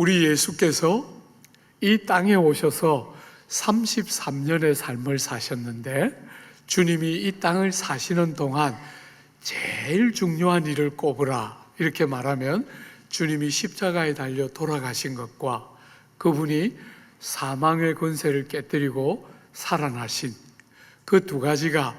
우리 예수께서 이 땅에 오셔서 33년의 삶을 사셨는데 주님이 이 땅을 사시는 동안 제일 중요한 일을 꼽으라 이렇게 말하면 주님이 십자가에 달려 돌아가신 것과 그분이 사망의 권세를 깨뜨리고 살아나신 그 두 가지가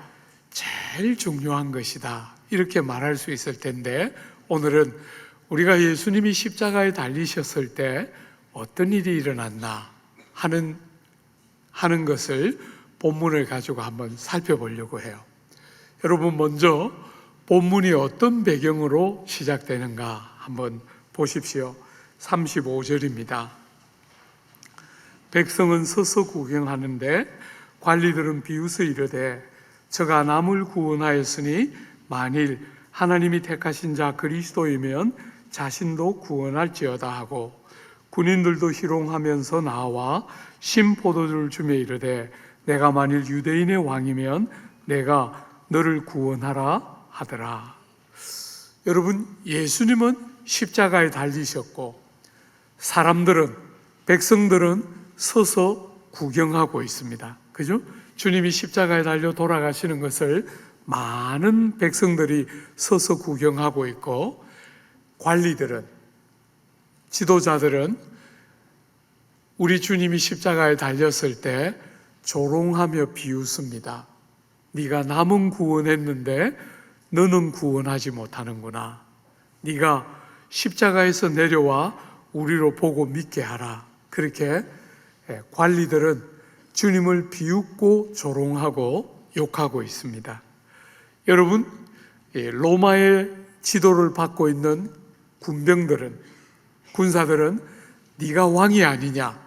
제일 중요한 것이다 이렇게 말할 수 있을 텐데, 오늘은 우리가 예수님이 십자가에 달리셨을 때 어떤 일이 일어났나 하는 것을 본문을 가지고 한번 살펴보려고 해요. 여러분, 먼저 본문이 어떤 배경으로 시작되는가 한번 보십시오. 35절입니다. 백성은 서서 구경하는데 관리들은 비웃어 이르되 저가 남을 구원하였으니 만일 하나님이 택하신 자 그리스도이면 자신도 구원할지어다 하고, 군인들도 희롱하면서 나와 신포도주를 주며 이르되 내가 만일 유대인의 왕이면 내가 너를 구원하라 하더라. 여러분, 예수님은 십자가에 달리셨고 사람들은, 백성들은 서서 구경하고 있습니다. 그죠? 주님이 십자가에 달려 돌아가시는 것을 많은 백성들이 서서 구경하고 있고, 관리들은, 지도자들은 우리 주님이 십자가에 달렸을 때 조롱하며 비웃습니다. 네가 남은 구원했는데 너는 구원하지 못하는구나. 네가 십자가에서 내려와 우리로 보고 믿게 하라. 그렇게 관리들은 주님을 비웃고 조롱하고 욕하고 있습니다. 여러분, 로마의 지도를 받고 있는 군사들은 네가 왕이 아니냐,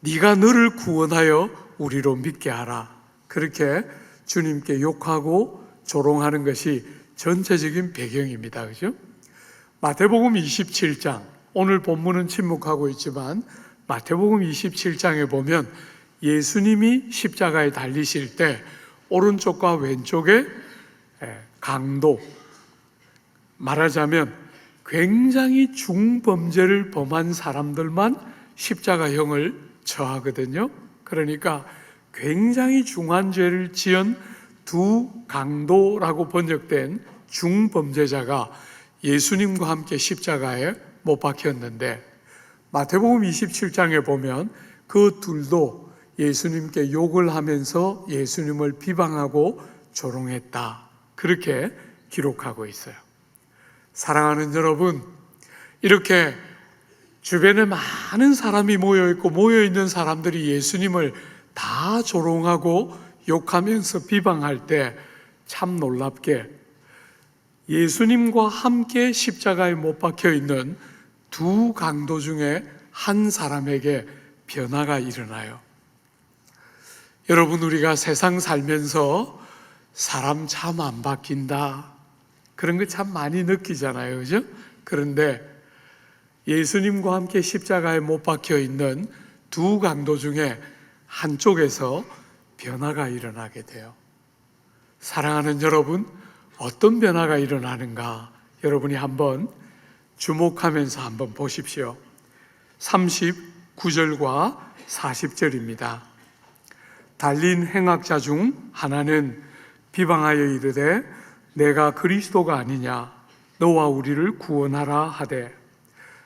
네가 너를 구원하여 우리로 믿게 하라, 그렇게 주님께 욕하고 조롱하는 것이 전체적인 배경입니다. 그죠? 마태복음 27장, 오늘 본문은 침묵하고 있지만 마태복음 27장에 보면 예수님이 십자가에 달리실 때 오른쪽과 왼쪽에 강도, 말하자면 굉장히 중범죄를 범한 사람들만 십자가형을 처하거든요. 그러니까 굉장히 중한 죄를 지은 두 강도라고 번역된 중범죄자가 예수님과 함께 십자가에 못 박혔는데, 마태복음 27장에 보면 그 둘도 예수님께 욕을 하면서 예수님을 비방하고 조롱했다, 그렇게 기록하고 있어요. 사랑하는 여러분, 이렇게 주변에 많은 사람이 모여있고 모여있는 사람들이 예수님을 다 조롱하고 욕하면서 비방할 때 참 놀랍게 예수님과 함께 십자가에 못 박혀 있는 두 강도 중에 한 사람에게 변화가 일어나요. 여러분, 우리가 세상 살면서 사람 참 안 바뀐다, 그런 거 참 많이 느끼잖아요. 그죠? 그런데 예수님과 함께 십자가에 못 박혀 있는 두 강도 중에 한쪽에서 변화가 일어나게 돼요. 사랑하는 여러분, 어떤 변화가 일어나는가 여러분이 한번 주목하면서 한번 보십시오. 39절과 40절입니다. 달린 행악자 중 하나는 비방하여 이르되 내가 그리스도가 아니냐, 너와 우리를 구원하라 하되,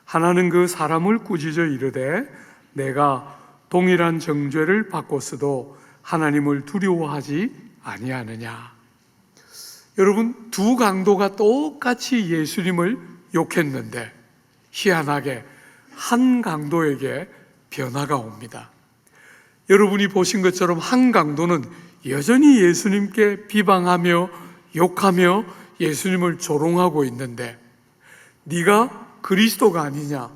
하나는 그 사람을 꾸짖어 이르되 내가 동일한 정죄를 받고서도 하나님을 두려워하지 아니하느냐. 여러분, 두 강도가 똑같이 예수님을 욕했는데 희한하게 한 강도에게 변화가 옵니다. 여러분이 보신 것처럼 한 강도는 여전히 예수님께 비방하며 욕하며 예수님을 조롱하고 있는데, 네가 그리스도가 아니냐,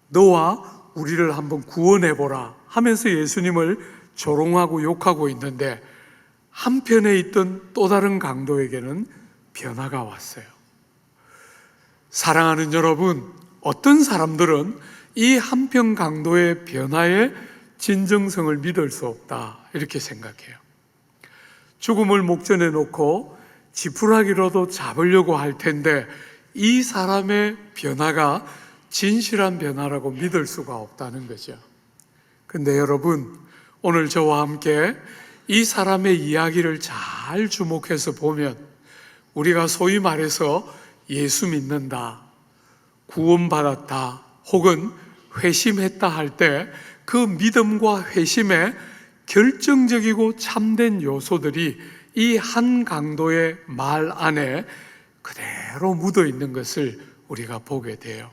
너와 우리를 한번 구원해보라 하면서 예수님을 조롱하고 욕하고 있는데, 한편에 있던 또 다른 강도에게는 변화가 왔어요. 사랑하는 여러분, 어떤 사람들은 이 한편 강도의 변화에 진정성을 믿을 수 없다, 이렇게 생각해요. 죽음을 목전에 놓고 지푸라기로도 잡으려고 할 텐데 이 사람의 변화가 진실한 변화라고 믿을 수가 없다는 거죠. 근데 여러분, 오늘 저와 함께 이 사람의 이야기를 잘 주목해서 보면 우리가 소위 말해서 예수 믿는다, 구원받았다, 혹은 회심했다 할 때 그 믿음과 회심의 결정적이고 참된 요소들이 이 한 강도의 말 안에 그대로 묻어 있는 것을 우리가 보게 돼요.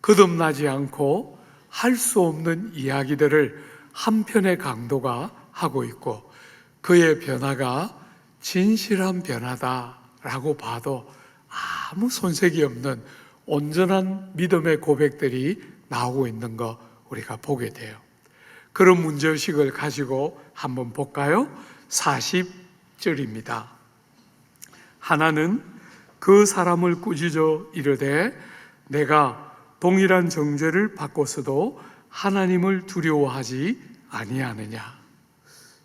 거듭나지 않고 할 수 없는 이야기들을 한편의 강도가 하고 있고 그의 변화가 진실한 변화다라고 봐도 아무 손색이 없는 온전한 믿음의 고백들이 나오고 있는 거 우리가 보게 돼요. 그런 문제의식을 가지고 한번 볼까요? 40절입니다. 하나는 그 사람을 꾸짖어 이르되 내가 동일한 정죄를 받고서도 하나님을 두려워하지 아니하느냐.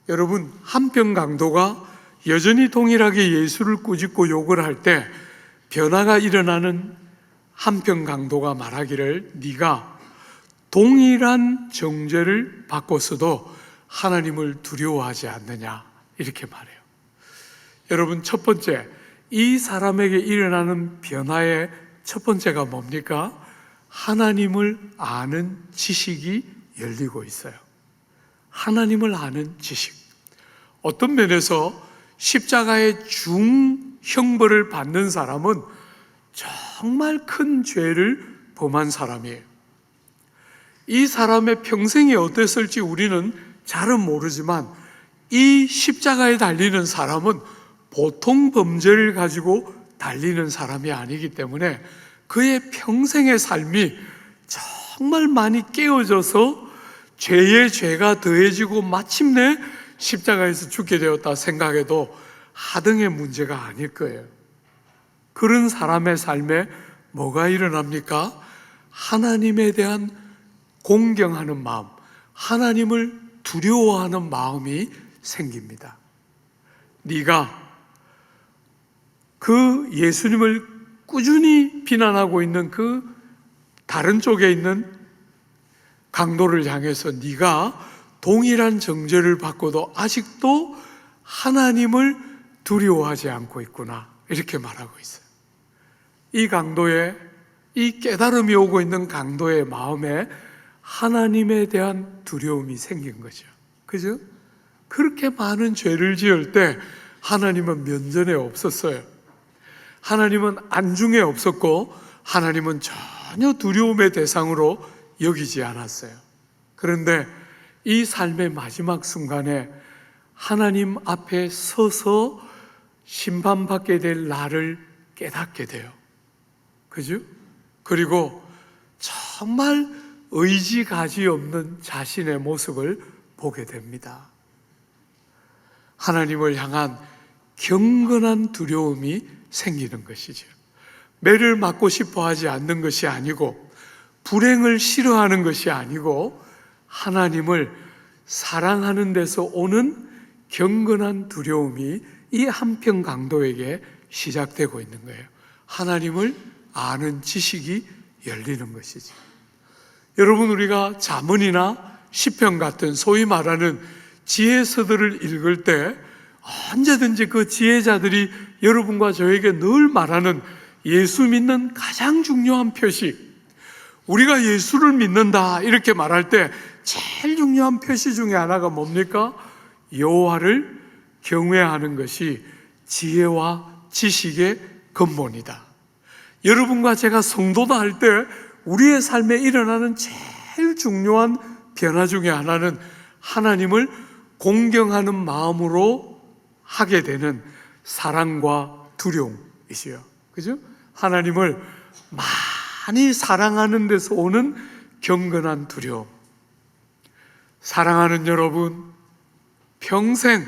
여러분, 한편 강도가 여전히 동일하게 예수를 꾸짖고 욕을 할 때 변화가 일어나는 한편 강도가 말하기를 네가 동일한 정죄를 받고서도 하나님을 두려워하지 않느냐 이렇게 말해요. 여러분, 첫 번째, 이 사람에게 일어나는 변화의 첫 번째가 뭡니까? 하나님을 아는 지식이 열리고 있어요. 하나님을 아는 지식. 어떤 면에서 십자가의 중형벌을 받는 사람은 정말 큰 죄를 범한 사람이에요. 이 사람의 평생이 어땠을지 우리는 잘은 모르지만 이 십자가에 달리는 사람은 보통 범죄를 가지고 달리는 사람이 아니기 때문에 그의 평생의 삶이 정말 많이 깨어져서 죄의 죄가 더해지고 마침내 십자가에서 죽게 되었다 생각해도 하등의 문제가 아닐 거예요. 그런 사람의 삶에 뭐가 일어납니까? 하나님에 대한 공경하는 마음, 하나님을 두려워하는 마음이 생깁니다. 네가 그 예수님을 꾸준히 비난하고 있는 그 다른 쪽에 있는 강도를 향해서 네가 동일한 정죄를 받고도 아직도 하나님을 두려워하지 않고 있구나 이렇게 말하고 있어요. 이 강도의 이 깨달음이 오고 있는 강도의 마음에 하나님에 대한 두려움이 생긴 거죠. 그죠? 그렇게 많은 죄를 지을 때 하나님은 면전에 없었어요. 하나님은 안중에 없었고 하나님은 전혀 두려움의 대상으로 여기지 않았어요. 그런데 이 삶의 마지막 순간에 하나님 앞에 서서 심판받게 될 날을 깨닫게 돼요. 그죠? 그리고 정말 의지 가지 없는 자신의 모습을 보게 됩니다. 하나님을 향한 경건한 두려움이 생기는 것이죠. 매를 맞고 싶어 하지 않는 것이 아니고 불행을 싫어하는 것이 아니고 하나님을 사랑하는 데서 오는 경건한 두려움이 이 한편 강도에게 시작되고 있는 거예요. 하나님을 아는 지식이 열리는 것이죠. 여러분, 우리가 잠언이나 시편 같은 소위 말하는 지혜서들을 읽을 때 언제든지 그 지혜자들이 여러분과 저에게 늘 말하는 예수 믿는 가장 중요한 표시, 우리가 예수를 믿는다 이렇게 말할 때 제일 중요한 표시 중에 하나가 뭡니까? 여호와를 경외하는 것이 지혜와 지식의 근본이다. 여러분과 제가 성도다 할 때 우리의 삶에 일어나는 제일 중요한 변화 중에 하나는 하나님을 공경하는 마음으로 하게 되는 사랑과 두려움이시요. 그죠? 하나님을 많이 사랑하는 데서 오는 경건한 두려움. 사랑하는 여러분, 평생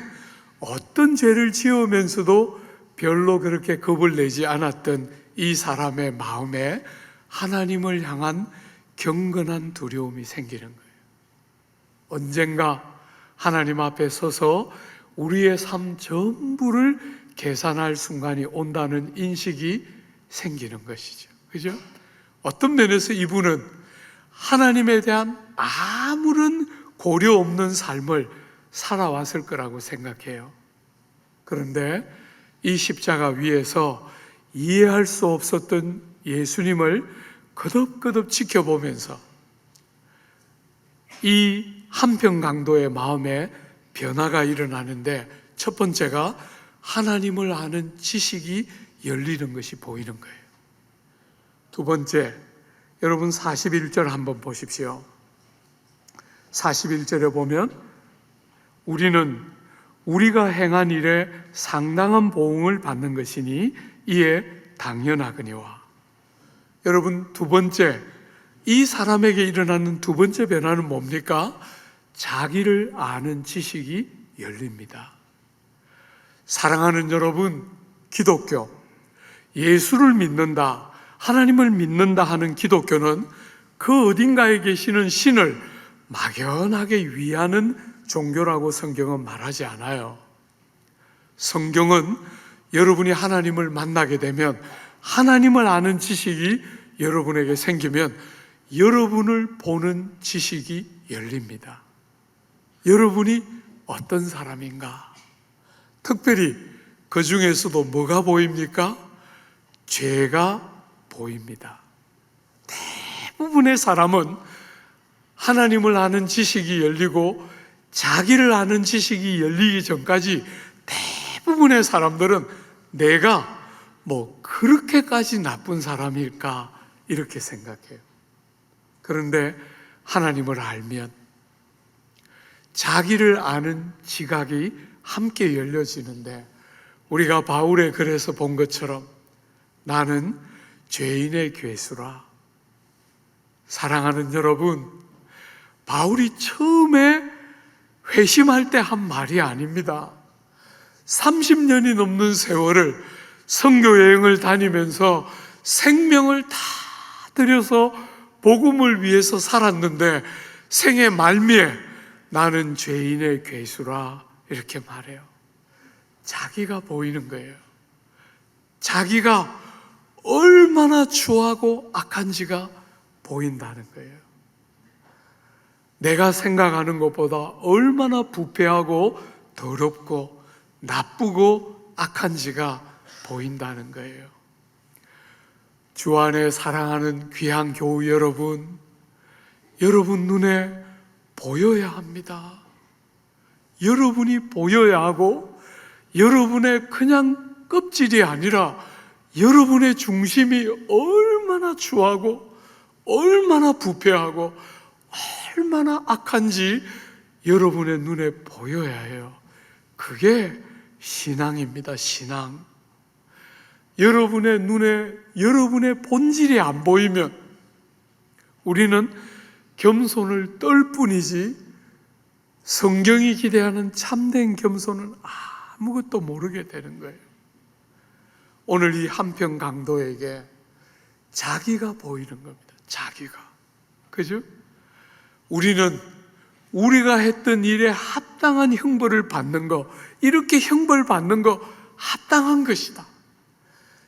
어떤 죄를 지으면서도 별로 그렇게 겁을 내지 않았던 이 사람의 마음에 하나님을 향한 경건한 두려움이 생기는 거예요. 언젠가 하나님 앞에 서서 우리의 삶 전부를 계산할 순간이 온다는 인식이 생기는 것이죠. 그죠? 어떤 면에서 이분은 하나님에 대한 아무런 고려 없는 삶을 살아왔을 거라고 생각해요. 그런데 이 십자가 위에서 이해할 수 없었던 예수님을 거듭거듭 지켜보면서 이 한평 강도의 마음에 변화가 일어나는데, 첫 번째가 하나님을 아는 지식이 열리는 것이 보이는 거예요. 두 번째, 여러분 41절 한번 보십시오. 41절에 보면 우리는 우리가 행한 일에 상당한 보응을 받는 것이니 이에 당연하거니와. 여러분, 두 번째, 이 사람에게 일어나는 두 번째 변화는 뭡니까? 자기를 아는 지식이 열립니다. 사랑하는 여러분, 기독교, 예수를 믿는다, 하나님을 믿는다 하는 기독교는 그 어딘가에 계시는 신을 막연하게 위하는 종교라고 성경은 말하지 않아요. 성경은 여러분이 하나님을 만나게 되면, 하나님을 아는 지식이 여러분에게 생기면 여러분을 보는 지식이 열립니다. 여러분이 어떤 사람인가? 특별히 그 중에서도 뭐가 보입니까? 죄가 보입니다. 대부분의 사람은 하나님을 아는 지식이 열리고 자기를 아는 지식이 열리기 전까지 대부분의 사람들은 내가 뭐 그렇게까지 나쁜 사람일까 이렇게 생각해요. 그런데 하나님을 알면 자기를 아는 지각이 함께 열려지는데, 우리가 바울의 글에서 본 것처럼 나는 죄인의 괴수라. 사랑하는 여러분, 바울이 처음에 회심할 때 한 말이 아닙니다. 30년이 넘는 세월을 선교 여행을 다니면서 생명을 다 들여서 복음을 위해서 살았는데 생애 말미에 나는 죄인의 괴수라 이렇게 말해요. 자기가 보이는 거예요. 자기가 얼마나 추하고 악한지가 보인다는 거예요. 내가 생각하는 것보다 얼마나 부패하고 더럽고 나쁘고 악한지가 보인다는 거예요. 주 안에 사랑하는 귀한 교우 여러분, 여러분 눈에 보여야 합니다. 여러분이 보여야 하고, 여러분의 그냥 껍질이 아니라 여러분의 중심이 얼마나 추하고 얼마나 부패하고 얼마나 악한지 여러분의 눈에 보여야 해요. 그게 신앙입니다. 신앙. 여러분의 눈에 여러분의 본질이 안 보이면 우리는 겸손을 떨 뿐이지 성경이 기대하는 참된 겸손은 아무것도 모르게 되는 거예요. 오늘 이 한평 강도에게 자기가 보이는 겁니다. 자기가. 그죠? 우리는 우리가 했던 일에 합당한 형벌을 받는 거, 이렇게 형벌 받는 거 합당한 것이다.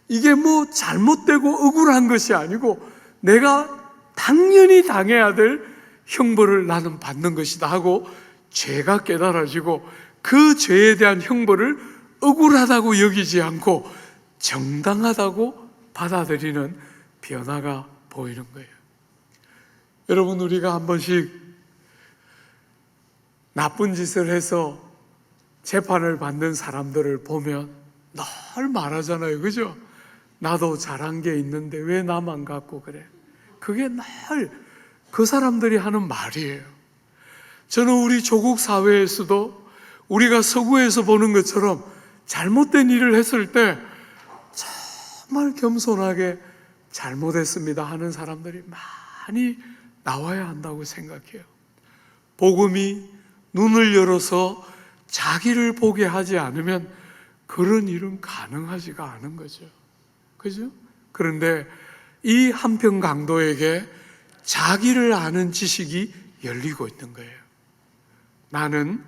이게 뭐 잘못되고 억울한 것이 아니고 내가 당연히 당해야 될 형벌을 나는 받는 것이다 하고 죄가 깨달아지고 그 죄에 대한 형벌을 억울하다고 여기지 않고 정당하다고 받아들이는 변화가 보이는 거예요. 여러분, 우리가 한 번씩 나쁜 짓을 해서 재판을 받는 사람들을 보면 늘 말하잖아요. 그죠? 나도 잘한 게 있는데 왜 나만 갖고 그래? 그게 늘 그 사람들이 하는 말이에요. 저는 우리 조국 사회에서도 우리가 서구에서 보는 것처럼 잘못된 일을 했을 때 정말 겸손하게 잘못했습니다 하는 사람들이 많이 나와야 한다고 생각해요. 복음이 눈을 열어서 자기를 보게 하지 않으면 그런 일은 가능하지가 않은 거죠. 그죠? 그런데 이 한평 강도에게 자기를 아는 지식이 열리고 있는 거예요. 나는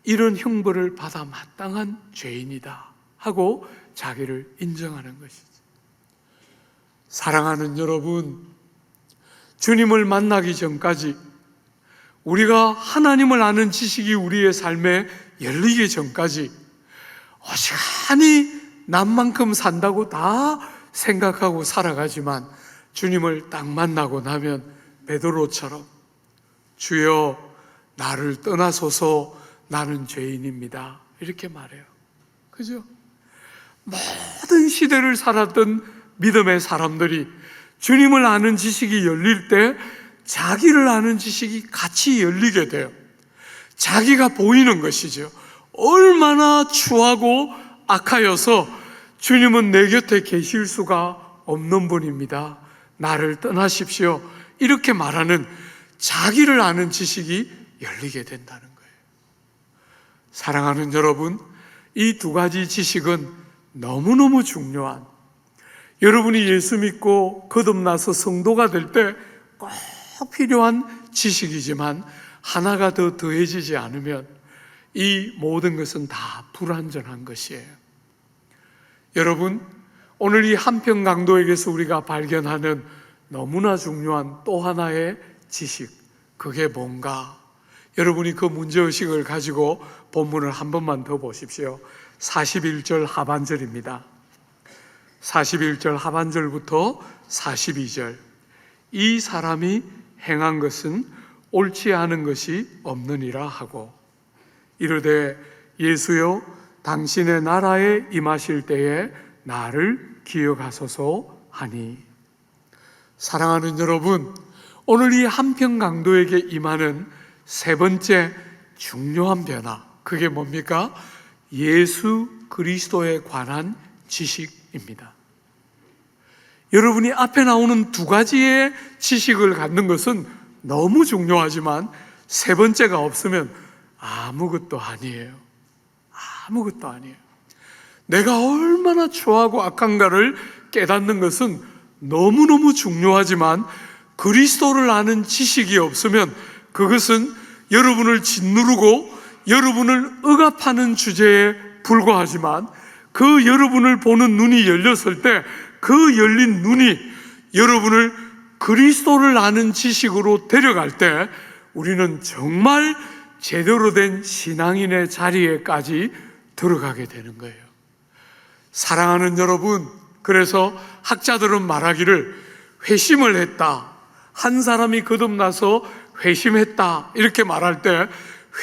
이런 형벌을 받아 마땅한 죄인이다 하고 자기를 인정하는 것이죠. 사랑하는 여러분, 주님을 만나기 전까지 우리가 하나님을 아는 지식이 우리의 삶에 열리기 전까지 어지간히 남만큼 산다고 다 생각하고 살아가지만 주님을 딱 만나고 나면 베드로처럼 주여 나를 떠나소서 나는 죄인입니다 이렇게 말해요. 그죠? 모든 시대를 살았던 믿음의 사람들이 주님을 아는 지식이 열릴 때 자기를 아는 지식이 같이 열리게 돼요. 자기가 보이는 것이죠. 얼마나 추하고 악하여서 주님은 내 곁에 계실 수가 없는 분입니다. 나를 떠나십시오. 이렇게 말하는 자기를 아는 지식이 열리게 된다는 거예요. 사랑하는 여러분, 이 두 가지 지식은 너무너무 중요한, 여러분이 예수 믿고 거듭나서 성도가 될 때 꼭 필요한 지식이지만 하나가 더 더해지지 않으면 이 모든 것은 다 불완전한 것이에요. 여러분, 오늘 이 한평 강도에게서 우리가 발견하는 너무나 중요한 또 하나의 지식, 그게 뭔가? 여러분이 그 문제의식을 가지고 본문을 한 번만 더 보십시오. 41절 하반절입니다. 41절 하반절부터 42절. 이 사람이 행한 것은 옳지 않은 것이 없느니라 하고 이르되 예수여 당신의 나라에 임하실 때에 나를 기억하소서 하니. 사랑하는 여러분, 오늘 이 한평 강도에게 임하는 세 번째 중요한 변화, 그게 뭡니까? 예수 그리스도에 관한 지식입니다. 여러분이 앞에 나오는 두 가지의 지식을 갖는 것은 너무 중요하지만 세 번째가 없으면 아무것도 아니에요. 아무것도 아니에요. 내가 얼마나 추하고 악한가를 깨닫는 것은 너무너무 중요하지만 그리스도를 아는 지식이 없으면 그것은 여러분을 짓누르고 여러분을 억압하는 주제에 불과하지만 그 여러분을 보는 눈이 열렸을 때 그 열린 눈이 여러분을 그리스도를 아는 지식으로 데려갈 때 우리는 정말 제대로 된 신앙인의 자리에까지 들어가게 되는 거예요. 사랑하는 여러분, 그래서 학자들은 말하기를 회심을 했다, 한 사람이 거듭나서 회심했다 이렇게 말할 때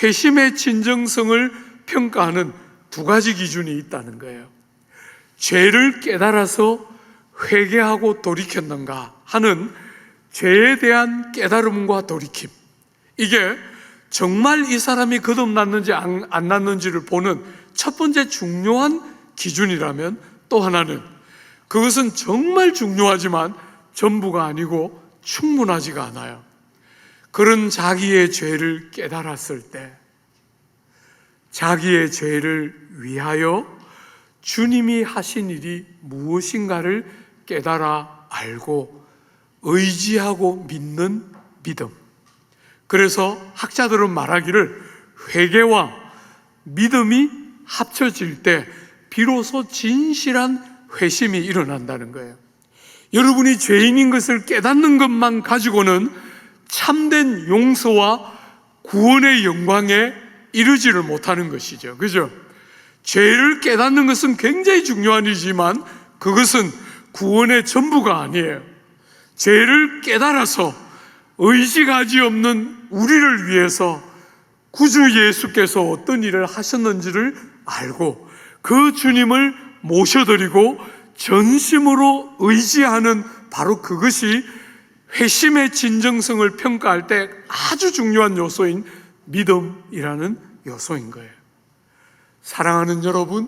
회심의 진정성을 평가하는 두 가지 기준이 있다는 거예요. 죄를 깨달아서 회개하고 돌이켰는가 하는 죄에 대한 깨달음과 돌이킴, 이게 정말 이 사람이 거듭났는지 안 났는지를 보는 첫 번째 중요한 기준이라면, 또 하나는 그것은 정말 중요하지만 전부가 아니고 충분하지가 않아요. 그런 자기의 죄를 깨달았을 때 자기의 죄를 위하여 주님이 하신 일이 무엇인가를 깨달아 알고 의지하고 믿는 믿음. 그래서 학자들은 말하기를 회개와 믿음이 합쳐질 때 비로소 진실한 회심이 일어난다는 거예요. 여러분이 죄인인 것을 깨닫는 것만 가지고는 참된 용서와 구원의 영광에 이르지를 못하는 것이죠. 그죠? 죄를 깨닫는 것은 굉장히 중요한 일이지만 그것은 구원의 전부가 아니에요. 죄를 깨달아서 의지가지 없는 우리를 위해서 구주 예수께서 어떤 일을 하셨는지를 알고 그 주님을 모셔드리고 전심으로 의지하는 바로 그것이 회심의 진정성을 평가할 때 아주 중요한 요소인 믿음이라는 요소인 거예요. 사랑하는 여러분,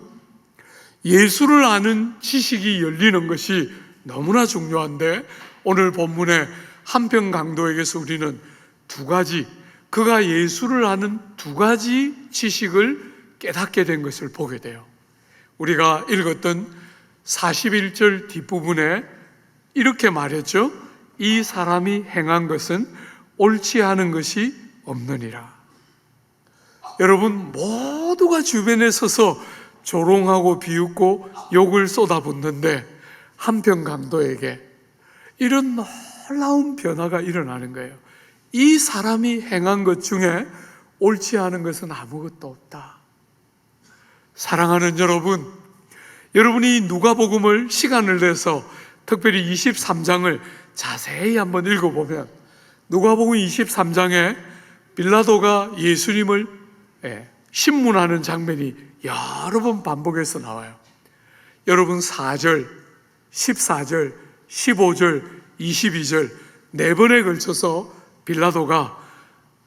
예수를 아는 지식이 열리는 것이 너무나 중요한데 오늘 본문의 한평 강도에게서 우리는 두 가지, 그가 예수를 아는 두 가지 지식을 깨닫게 된 것을 보게 돼요. 우리가 읽었던 41절 뒷부분에 이렇게 말했죠. 이 사람이 행한 것은 옳지 않은 것이 없느니라. 여러분, 모두가 주변에 서서 조롱하고 비웃고 욕을 쏟아붓는데 한평 강도에게 이런 놀라운 변화가 일어나는 거예요. 이 사람이 행한 것 중에 옳지 않은 것은 아무것도 없다. 사랑하는 여러분, 여러분이 누가복음을 시간을 내서 특별히 23장을 자세히 한번 읽어보면 누가복음 23장에 빌라도가 예수님을 신문하는 장면이 여러 번 반복해서 나와요. 여러분 4절, 14절, 15절, 22절 4번에 걸쳐서 빌라도가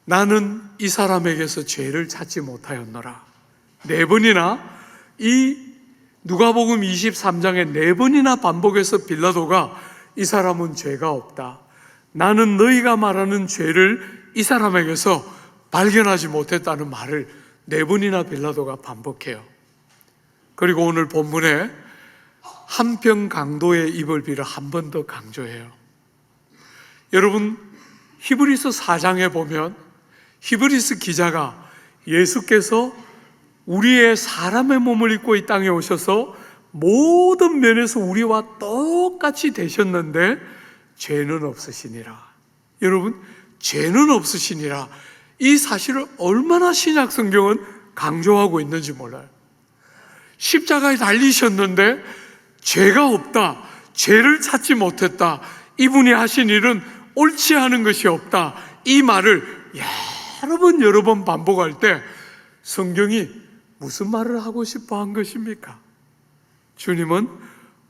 나는 이 사람에게서 죄를 찾지 못하였노라. 4번이나 이 누가복음 23장에 4번이나 반복해서 빌라도가 이 사람은 죄가 없다. 나는 너희가 말하는 죄를 이 사람에게서 발견하지 못했다는 말을 4번이나 빌라도가 반복해요. 그리고 오늘 본문에 한평 강도의 입을 빌어 한 번 더 강조해요. 여러분 히브리서 4장에 보면 히브리서 기자가 예수께서 우리의 사람의 몸을 입고 이 땅에 오셔서 모든 면에서 우리와 똑같이 되셨는데 죄는 없으시니라. 여러분 죄는 없으시니라, 이 사실을 얼마나 신약 성경은 강조하고 있는지 몰라요. 십자가에 달리셨는데 죄가 없다, 죄를 찾지 못했다, 이분이 하신 일은 옳지 않은 것이 없다, 이 말을 여러 번 반복할 때 성경이 무슨 말을 하고 싶어 한 것입니까? 주님은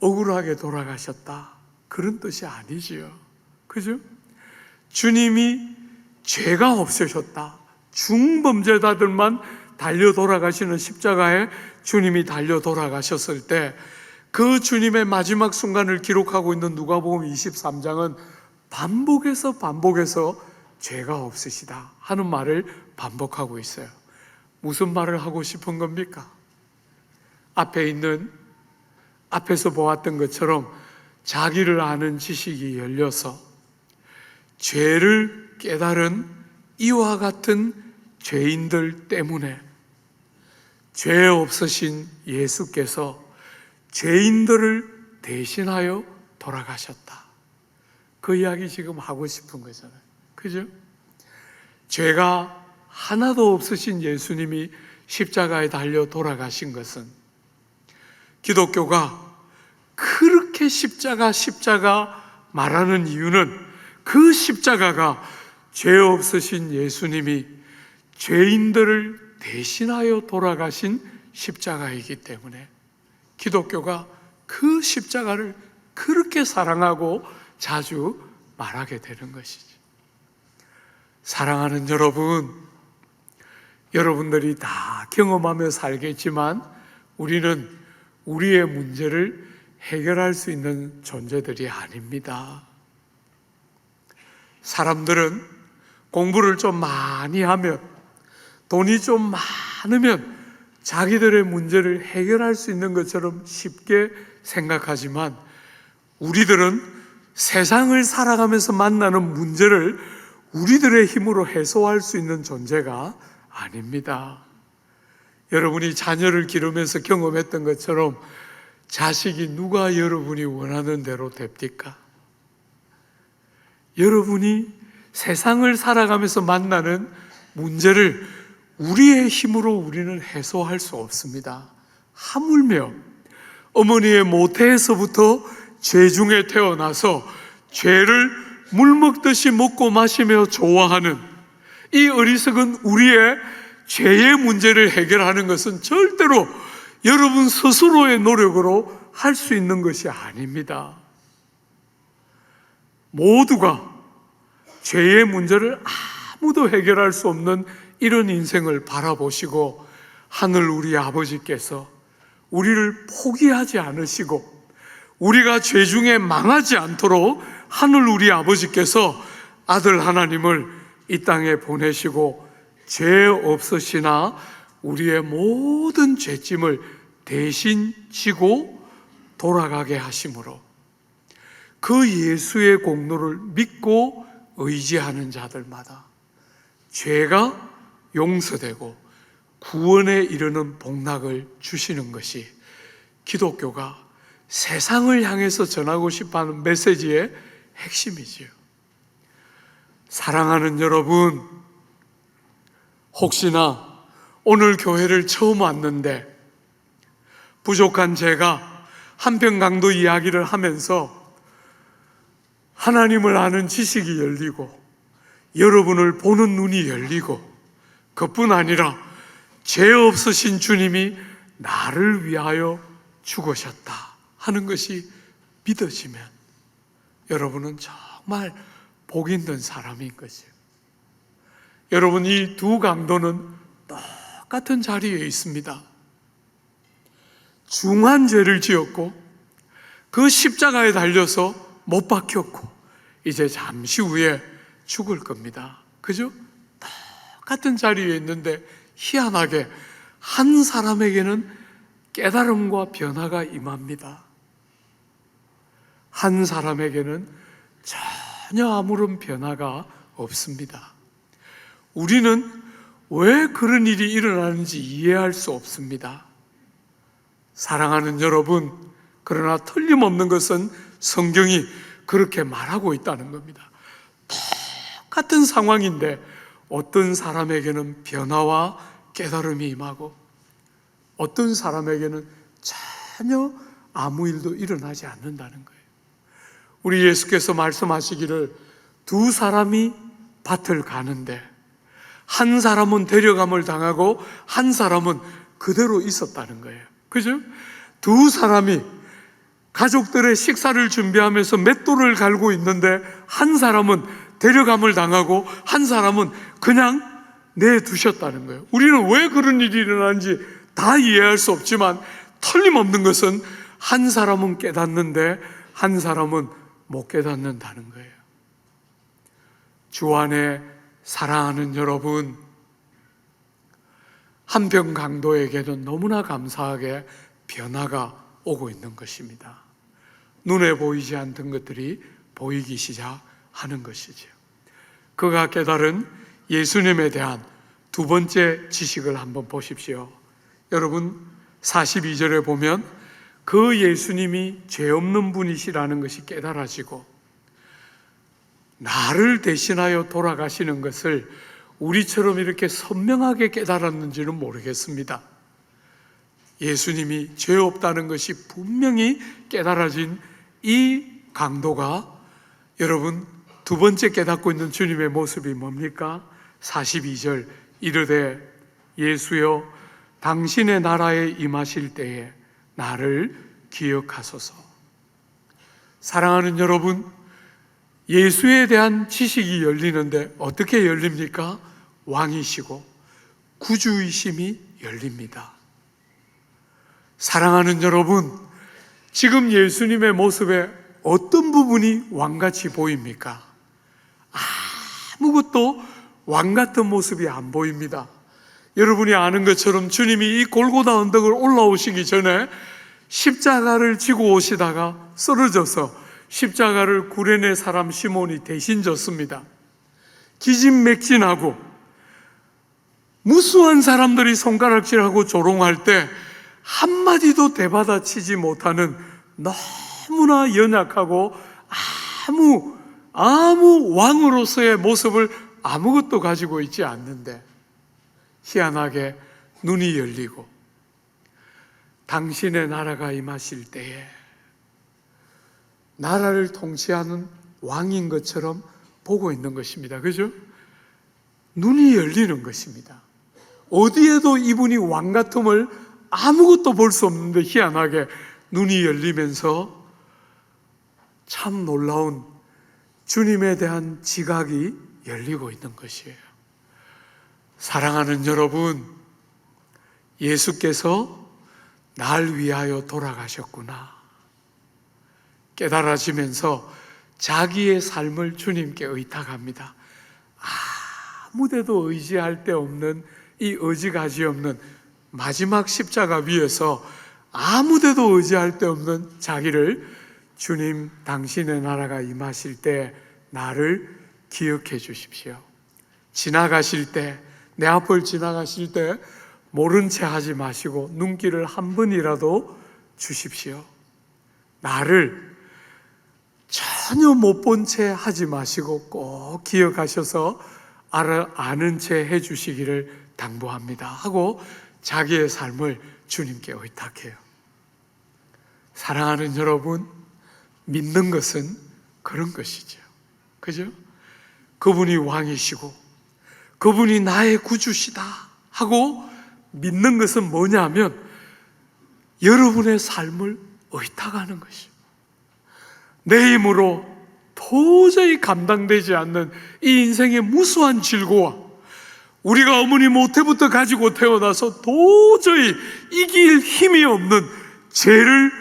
억울하게 돌아가셨다, 그런 뜻이 아니지요. 그죠? 주님이 죄가 없으셨다, 중범죄자들만 달려 돌아가시는 십자가에 주님이 달려 돌아가셨을 때 그 주님의 마지막 순간을 기록하고 있는 누가복음 23장은 반복해서 죄가 없으시다 하는 말을 반복하고 있어요. 무슨 말을 하고 싶은 겁니까? 앞에서 보았던 것처럼 자기를 아는 지식이 열려서 죄를 깨달은 이와 같은 죄인들 때문에 죄 없으신 예수께서 죄인들을 대신하여 돌아가셨다, 그 이야기 지금 하고 싶은 거잖아요. 그죠? 죄가 하나도 없으신 예수님이 십자가에 달려 돌아가신 것은 기독교가 그렇게 십자가 말하는 이유는 그 십자가가 죄 없으신 예수님이 죄인들을 대신하여 돌아가신 십자가이기 때문에 기독교가 그 십자가를 그렇게 사랑하고 자주 말하게 되는 것이지. 사랑하는 여러분, 여러분들이 다 경험하며 살겠지만 우리는 우리의 문제를 해결할 수 있는 존재들이 아닙니다. 사람들은 공부를 좀 많이 하면, 돈이 좀 많으면 자기들의 문제를 해결할 수 있는 것처럼 쉽게 생각하지만 우리들은 세상을 살아가면서 만나는 문제를 우리들의 힘으로 해소할 수 있는 존재가 아닙니다. 여러분이 자녀를 기르면서 경험했던 것처럼 자식이 누가 여러분이 원하는 대로 됩니까? 여러분이 세상을 살아가면서 만나는 문제를 우리의 힘으로 우리는 해소할 수 없습니다. 하물며 어머니의 모태에서부터 죄 중에 태어나서 죄를 물 먹듯이 먹고 마시며 좋아하는 이 어리석은 우리의 죄의 문제를 해결하는 것은 절대로 여러분 스스로의 노력으로 할 수 있는 것이 아닙니다. 모두가 죄의 문제를 아무도 해결할 수 없는 이런 인생을 바라보시고 하늘 우리 아버지께서 우리를 포기하지 않으시고 우리가 죄 중에 망하지 않도록 하늘 우리 아버지께서 아들 하나님을 이 땅에 보내시고 죄 없으시나 우리의 모든 죄짐을 대신 지고 돌아가게 하심으로 그 예수의 공로를 믿고 의지하는 자들마다 죄가 용서되고 구원에 이르는 복락을 주시는 것이 기독교가 세상을 향해서 전하고 싶어하는 메시지의 핵심이지요. 사랑하는 여러분, 혹시나 오늘 교회를 처음 왔는데 부족한 제가 한평강도 이야기를 하면서 하나님을 아는 지식이 열리고 여러분을 보는 눈이 열리고 그뿐 아니라 죄 없으신 주님이 나를 위하여 죽으셨다 하는 것이 믿어지면 여러분은 정말 복 있는 사람인 것이에요. 여러분, 이 두 강도는 똑같은 자리에 있습니다. 중한 죄를 지었고 그 십자가에 달려서 못 박혔고 이제 잠시 후에 죽을 겁니다. 그죠? 똑같은 자리에 있는데 희한하게 한 사람에게는 깨달음과 변화가 임합니다. 한 사람에게는 전혀 아무런 변화가 없습니다. 우리는 왜 그런 일이 일어나는지 이해할 수 없습니다. 사랑하는 여러분, 그러나 틀림없는 것은 성경이 그렇게 말하고 있다는 겁니다. 똑같은 상황인데 어떤 사람에게는 변화와 깨달음이 임하고 어떤 사람에게는 전혀 아무 일도 일어나지 않는다는 거예요. 우리 예수께서 말씀하시기를 두 사람이 밭을 가는데 한 사람은 데려감을 당하고 한 사람은 그대로 있었다는 거예요. 그죠? 두 사람이 가족들의 식사를 준비하면서 맷돌을 갈고 있는데 한 사람은 데려감을 당하고 한 사람은 그냥 내두셨다는 거예요. 우리는 왜 그런 일이 일어나는지 다 이해할 수 없지만 틀림없는 것은 한 사람은 깨닫는데 한 사람은 못 깨닫는다는 거예요. 주 안에 사랑하는 여러분, 한평강도에게는 너무나 감사하게 변화가 오고 있는 것입니다. 눈에 보이지 않던 것들이 보이기 시작하는 것이죠. 그가 깨달은 예수님에 대한 두 번째 지식을 한번 보십시오. 여러분, 42절에 보면 그 예수님이 죄 없는 분이시라는 것이 깨달아지고 나를 대신하여 돌아가시는 것을 우리처럼 이렇게 선명하게 깨달았는지는 모르겠습니다. 예수님이 죄 없다는 것이 분명히 깨달아진 이 강도가 여러분 두 번째 깨닫고 있는 주님의 모습이 뭡니까? 42절 이르되 예수여 당신의 나라에 임하실 때에 나를 기억하소서. 사랑하는 여러분, 예수에 대한 지식이 열리는데 어떻게 열립니까? 왕이시고 구주이심이 열립니다. 사랑하는 여러분, 지금 예수님의 모습에 어떤 부분이 왕같이 보입니까? 아무것도 왕 같은 모습이 안 보입니다. 여러분이 아는 것처럼 주님이 이 골고다 언덕을 올라오시기 전에 십자가를 지고 오시다가 쓰러져서 십자가를 구레네 사람 시몬이 대신 졌습니다. 기진맥진하고 무수한 사람들이 손가락질하고 조롱할 때 한마디도 대받아치지 못하는 너무나 연약하고 아무 왕으로서의 모습을 아무것도 가지고 있지 않는데 희한하게 눈이 열리고 당신의 나라가 임하실 때에 나라를 통치하는 왕인 것처럼 보고 있는 것입니다. 그죠? 눈이 열리는 것입니다. 어디에도 이분이 왕 같음을 아무것도 볼 수 없는데 희한하게 눈이 열리면서 참 놀라운 주님에 대한 지각이 열리고 있는 것이에요. 사랑하는 여러분, 예수께서 날 위하여 돌아가셨구나 깨달아지면서 자기의 삶을 주님께 의탁합니다. 아무데도 의지할 데 없는 이 의지가지 없는 마지막 십자가 위에서 아무데도 의지할 데 없는 자기를 주님 당신의 나라가 임하실 때 나를 기억해 주십시오. 지나가실 때, 내 앞을 지나가실 때 모른 채 하지 마시고 눈길을 한 번이라도 주십시오. 나를 전혀 못 본 채 하지 마시고 꼭 기억하셔서 아는 채 해주시기를 당부합니다 하고 자기의 삶을 주님께 의탁해요. 사랑하는 여러분, 믿는 것은 그런 것이죠. 그죠? 그분이 왕이시고 그분이 나의 구주시다 하고 믿는 것은 뭐냐면 여러분의 삶을 의탁하는 것이에요. 내 힘으로 도저히 감당되지 않는 이 인생의 무수한 질고와 우리가 어머니 모태부터 가지고 태어나서 도저히 이길 힘이 없는 죄를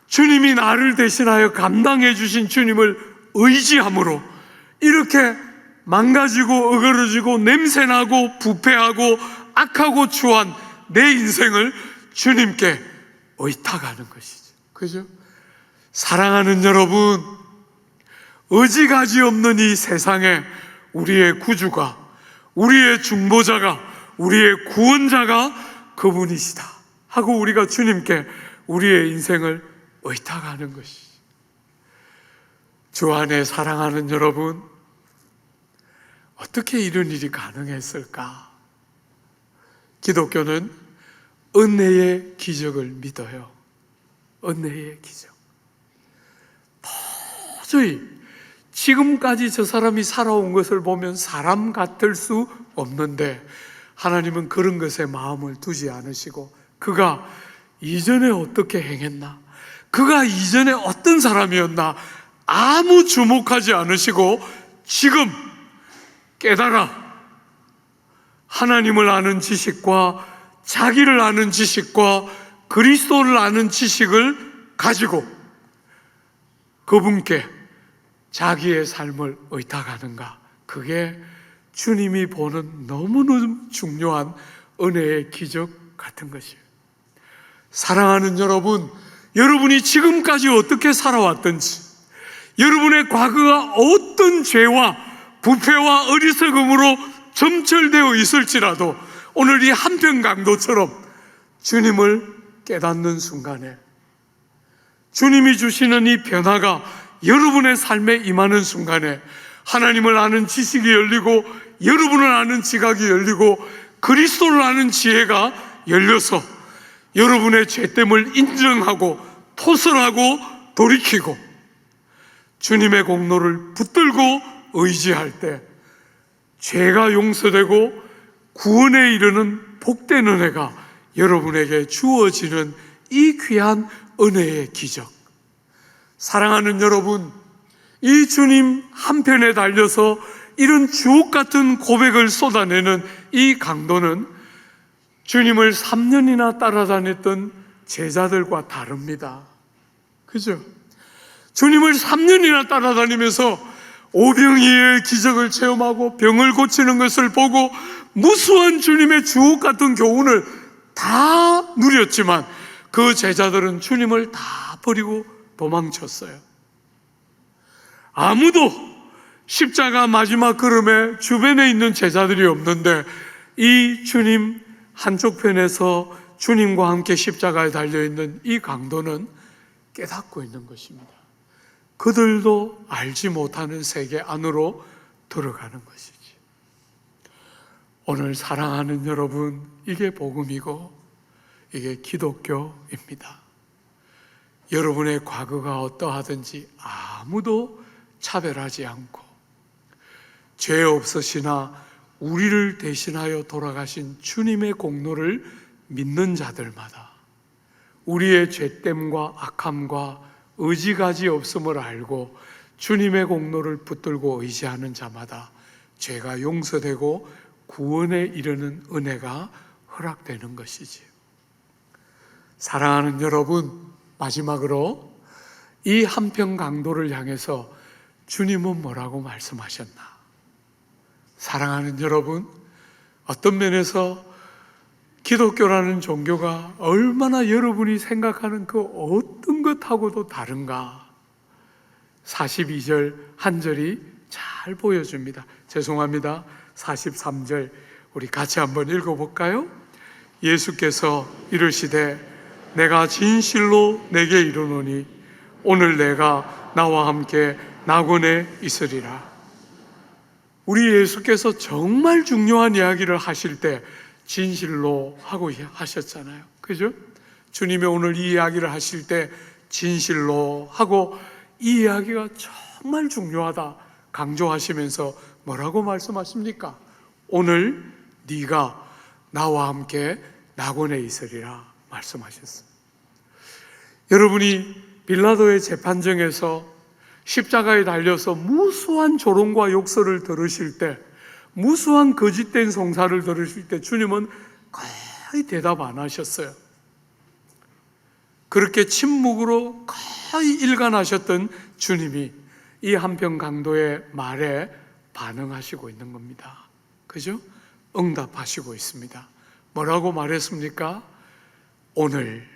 주님이 나를 대신하여 감당해 주신 주님을 의지함으로 이렇게 망가지고 어그러지고 냄새나고 부패하고 악하고 추한 내 인생을 주님께 의탁하는 것이죠. 그죠? 사랑하는 여러분, 의지가지 없는 이 세상에 우리의 구주가, 우리의 중보자가, 우리의 구원자가 그분이시다 하고 우리가 주님께 우리의 인생을 의탁하는 것이죠. 주 안에 사랑하는 여러분, 어떻게 이런 일이 가능했을까? 기독교는 은혜의 기적을 믿어요. 은혜의 기적. 도저히 지금까지 저 사람이 살아온 것을 보면 사람 같을 수 없는데 하나님은 그런 것에 마음을 두지 않으시고 그가 이전에 어떻게 행했나? 그가 이전에 어떤 사람이었나? 아무 주목하지 않으시고 지금 깨달아 하나님을 아는 지식과 자기를 아는 지식과 그리스도를 아는 지식을 가지고 그분께 자기의 삶을 의탁하는가? 그게 주님이 보는 너무너무 중요한 은혜의 기적 같은 것이에요. 사랑하는 여러분, 여러분이 지금까지 어떻게 살아왔든지 여러분의 과거가 어떤 죄와 부패와 어리석음으로 점철되어 있을지라도 오늘 이 한편 강도처럼 주님을 깨닫는 순간에 주님이 주시는 이 변화가 여러분의 삶에 임하는 순간에 하나님을 아는 지식이 열리고 여러분을 아는 지각이 열리고 그리스도를 아는 지혜가 열려서 여러분의 죄됨을 인정하고 토설하고 돌이키고 주님의 공로를 붙들고 의지할 때 죄가 용서되고 구원에 이르는 복된 은혜가 여러분에게 주어지는 이 귀한 은혜의 기적. 사랑하는 여러분, 이 주님 한편에 달려서 이런 주옥 같은 고백을 쏟아내는 이 강도는 주님을 3년이나 따라다녔던 제자들과 다릅니다. 그죠? 주님을 3년이나 따라다니면서 오병이의 기적을 체험하고 병을 고치는 것을 보고 무수한 주님의 주옥 같은 교훈을 다 누렸지만 그 제자들은 주님을 다 버리고 도망쳤어요. 아무도 십자가 마지막 걸음에 주변에 있는 제자들이 없는데 이 주님 한쪽 편에서 주님과 함께 십자가에 달려있는 이 강도는 깨닫고 있는 것입니다. 그들도 알지 못하는 세계 안으로 들어가는 것이지. 오늘 사랑하는 여러분, 이게 복음이고 이게 기독교입니다. 여러분의 과거가 어떠하든지 아무도 차별하지 않고 죄 없으시나 우리를 대신하여 돌아가신 주님의 공로를 믿는 자들마다 우리의 죄됨과 악함과 의지가지 없음을 알고 주님의 공로를 붙들고 의지하는 자마다 죄가 용서되고 구원에 이르는 은혜가 허락되는 것이지요. 사랑하는 여러분, 마지막으로 이 한편 강도를 향해서 주님은 뭐라고 말씀하셨나? 사랑하는 여러분, 어떤 면에서 기독교라는 종교가 얼마나 여러분이 생각하는 그 어떤 것하고도 다른가? 42절 한 절이 잘 보여줍니다. 죄송합니다. 43절 우리 같이 한번 읽어볼까요? 예수께서 이르시되 내가 진실로 내게 이르노니 오늘 내가 나와 함께 낙원에 있으리라. 우리 예수께서 정말 중요한 이야기를 하실 때 진실로 하고 하셨잖아요. 그죠? 주님이 오늘 이 이야기를 하실 때 진실로 하고 이 이야기가 정말 중요하다 강조하시면서 뭐라고 말씀하십니까? 오늘 네가 나와 함께 낙원에 있으리라 말씀하셨어요. 여러분이 빌라도의 재판정에서 십자가에 달려서 무수한 조롱과 욕설을 들으실 때, 무수한 거짓된 송사를 들으실 때 주님은 거의 대답 안 하셨어요. 그렇게 침묵으로 거의 일관하셨던 주님이 이 한편 강도의 말에 반응하시고 있는 겁니다. 그죠? 응답하시고 있습니다. 뭐라고 말했습니까? 오늘.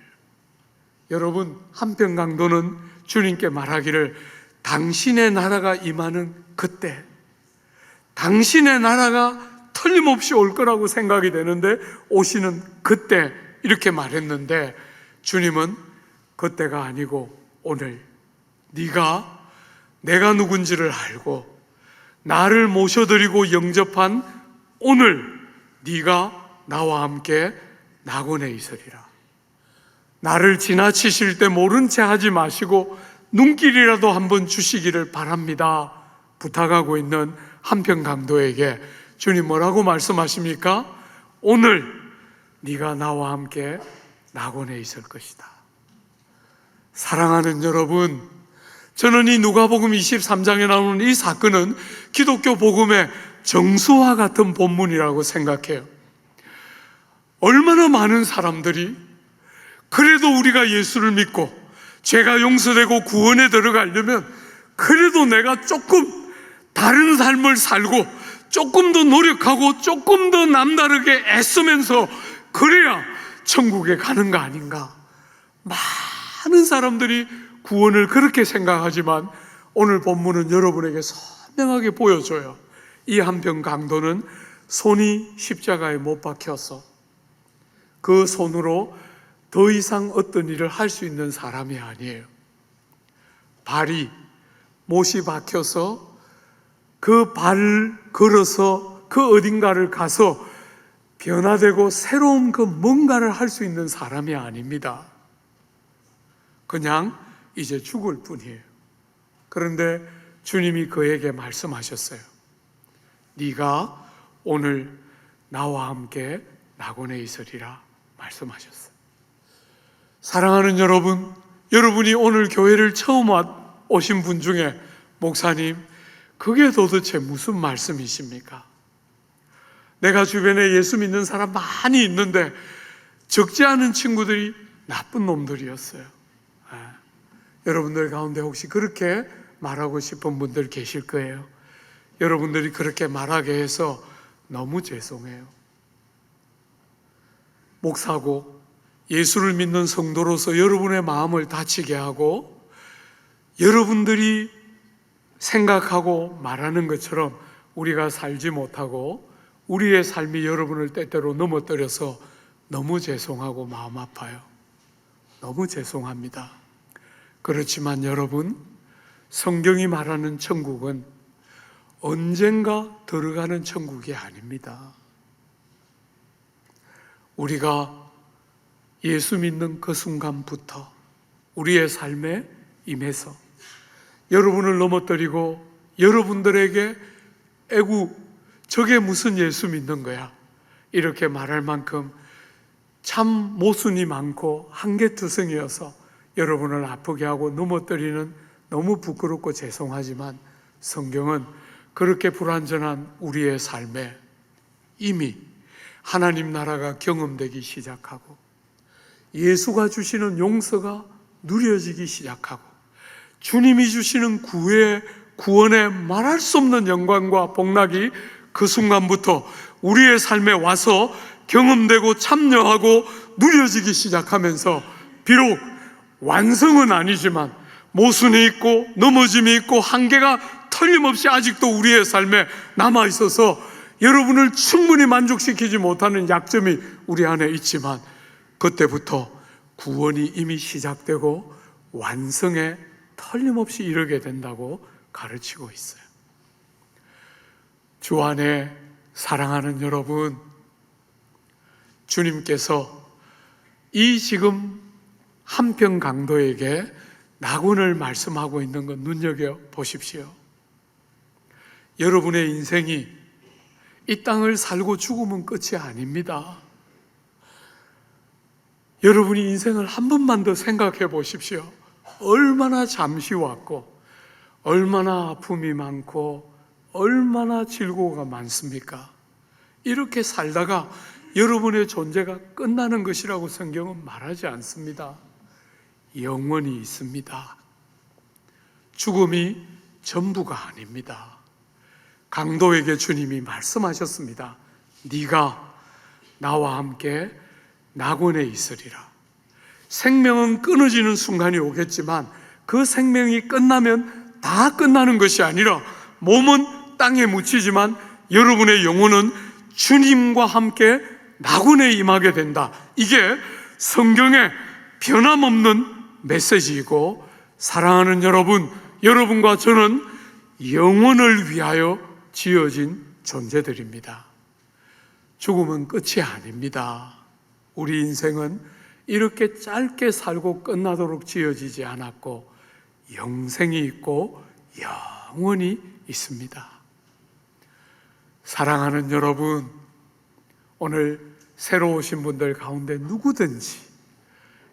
여러분, 한편 강도는 주님께 말하기를 당신의 나라가 임하는 그때, 당신의 나라가 틀림없이 올 거라고 생각이 되는데 오시는 그때 이렇게 말했는데 주님은 그때가 아니고 오늘 네가 내가 누군지를 알고 나를 모셔드리고 영접한 오늘 네가 나와 함께 낙원에 있으리라. 나를 지나치실 때 모른 채 하지 마시고 눈길이라도 한번 주시기를 바랍니다. 부탁하고 있는 한편 강도에게 주님 뭐라고 말씀하십니까? 오늘 네가 나와 함께 낙원에 있을 것이다. 사랑하는 여러분, 저는 이 누가복음 23장에 나오는 이 사건은 기독교 복음의 정수와 같은 본문이라고 생각해요. 얼마나 많은 사람들이 그래도 우리가 예수를 믿고 죄가 용서되고 구원에 들어가려면 그래도 내가 조금 다른 삶을 살고 조금 더 노력하고 조금 더 남다르게 애쓰면서 그래야 천국에 가는 거 아닌가. 많은 사람들이 구원을 그렇게 생각하지만 오늘 본문은 여러분에게 선명하게 보여줘요. 이 한편 강도는 손이 십자가에 못 박혀서 그 손으로 더 이상 어떤 일을 할 수 있는 사람이 아니에요. 발이 못이 박혀서 그 발을 걸어서 그 어딘가를 가서 변화되고 새로운 그 뭔가를 할 수 있는 사람이 아닙니다. 그냥 이제 죽을 뿐이에요. 그런데 주님이 그에게 말씀하셨어요. 네가 오늘 나와 함께 낙원에 있으리라 말씀하셨어요. 사랑하는 여러분, 여러분이 오늘 교회를 처음 오신 분 중에 목사님, 그게 도대체 무슨 말씀이십니까? 내가 주변에 예수 믿는 사람 많이 있는데 적지 않은 친구들이 나쁜 놈들이었어요. 여러분들 가운데 혹시 그렇게 말하고 싶은 분들 계실 거예요. 여러분들이 그렇게 말하게 해서 너무 죄송해요. 목사고 예수를 믿는 성도로서 여러분의 마음을 다치게 하고 여러분들이 생각하고 말하는 것처럼 우리가 살지 못하고 우리의 삶이 여러분을 때때로 넘어뜨려서 너무 죄송하고 마음 아파요. 너무 죄송합니다. 그렇지만 여러분, 성경이 말하는 천국은 언젠가 들어가는 천국이 아닙니다. 우리가 예수 믿는 그 순간부터 우리의 삶에 임해서 여러분을 넘어뜨리고 여러분들에게 에구 저게 무슨 예수 믿는 거야 이렇게 말할 만큼 참 모순이 많고 한계투성이어서 여러분을 아프게 하고 넘어뜨리는 너무 부끄럽고 죄송하지만 성경은 그렇게 불완전한 우리의 삶에 이미 하나님 나라가 경험되기 시작하고 예수가 주시는 용서가 누려지기 시작하고 주님이 주시는 구원의 말할 수 없는 영광과 복락이 그 순간부터 우리의 삶에 와서 경험되고 참여하고 누려지기 시작하면서 비록 완성은 아니지만 모순이 있고 넘어짐이 있고 한계가 틀림없이 아직도 우리의 삶에 남아있어서 여러분을 충분히 만족시키지 못하는 약점이 우리 안에 있지만 그때부터 구원이 이미 시작되고 완성의 틀림없이 이르게 된다고 가르치고 있어요. 주 안에 사랑하는 여러분, 주님께서 이 지금 한평 강도에게 낙원을 말씀하고 있는 것 눈여겨 보십시오. 여러분의 인생이 이 땅을 살고 죽으면 끝이 아닙니다. 여러분이 인생을 한 번만 더 생각해 보십시오. 얼마나 잠시 왔고, 얼마나 아픔이 많고, 얼마나 질고가 많습니까? 이렇게 살다가 여러분의 존재가 끝나는 것이라고 성경은 말하지 않습니다. 영원히 있습니다. 죽음이 전부가 아닙니다. 강도에게 주님이 말씀하셨습니다. 네가 나와 함께 낙원에 있으리라. 생명은 끊어지는 순간이 오겠지만 그 생명이 끝나면 다 끝나는 것이 아니라 몸은 땅에 묻히지만 여러분의 영혼은 주님과 함께 낙원에 임하게 된다. 이게 성경의 변함없는 메시지이고, 사랑하는 여러분, 여러분과 저는 영혼을 위하여 지어진 존재들입니다. 죽음은 끝이 아닙니다. 우리 인생은 이렇게 짧게 살고 끝나도록 지어지지 않았고 영생이 있고 영원히 있습니다. 사랑하는 여러분, 오늘 새로 오신 분들 가운데 누구든지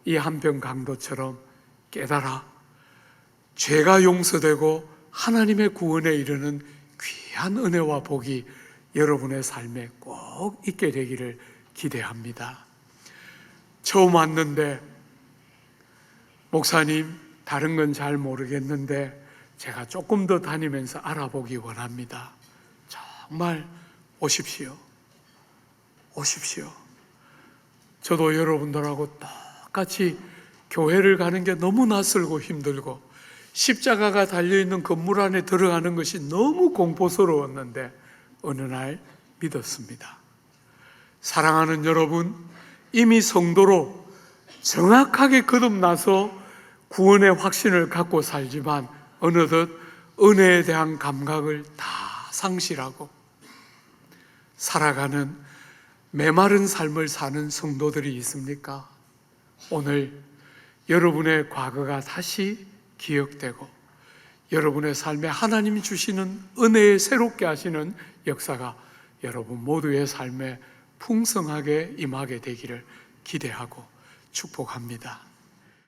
이 한평 강도처럼 깨달아 죄가 용서되고 하나님의 구원에 이르는 귀한 은혜와 복이 여러분의 삶에 꼭 있게 되기를 기대합니다. 처음 왔는데, 목사님, 다른 건 잘 모르겠는데 제가 조금 더 다니면서 알아보기 원합니다. 정말 오십시오. 오십시오. 저도 여러분들하고 똑같이 교회를 가는 게 너무 낯설고 힘들고 십자가가 달려있는 건물 안에 들어가는 것이 너무 공포스러웠는데 어느 날 믿었습니다. 사랑하는 여러분, 이미 성도로 정확하게 거듭나서 구원의 확신을 갖고 살지만 어느덧 은혜에 대한 감각을 다 상실하고 살아가는 메마른 삶을 사는 성도들이 있습니까? 오늘 여러분의 과거가 다시 기억되고 여러분의 삶에 하나님이 주시는 은혜에 새롭게 하시는 역사가 여러분 모두의 삶에 풍성하게 임하게 되기를 기대하고 축복합니다.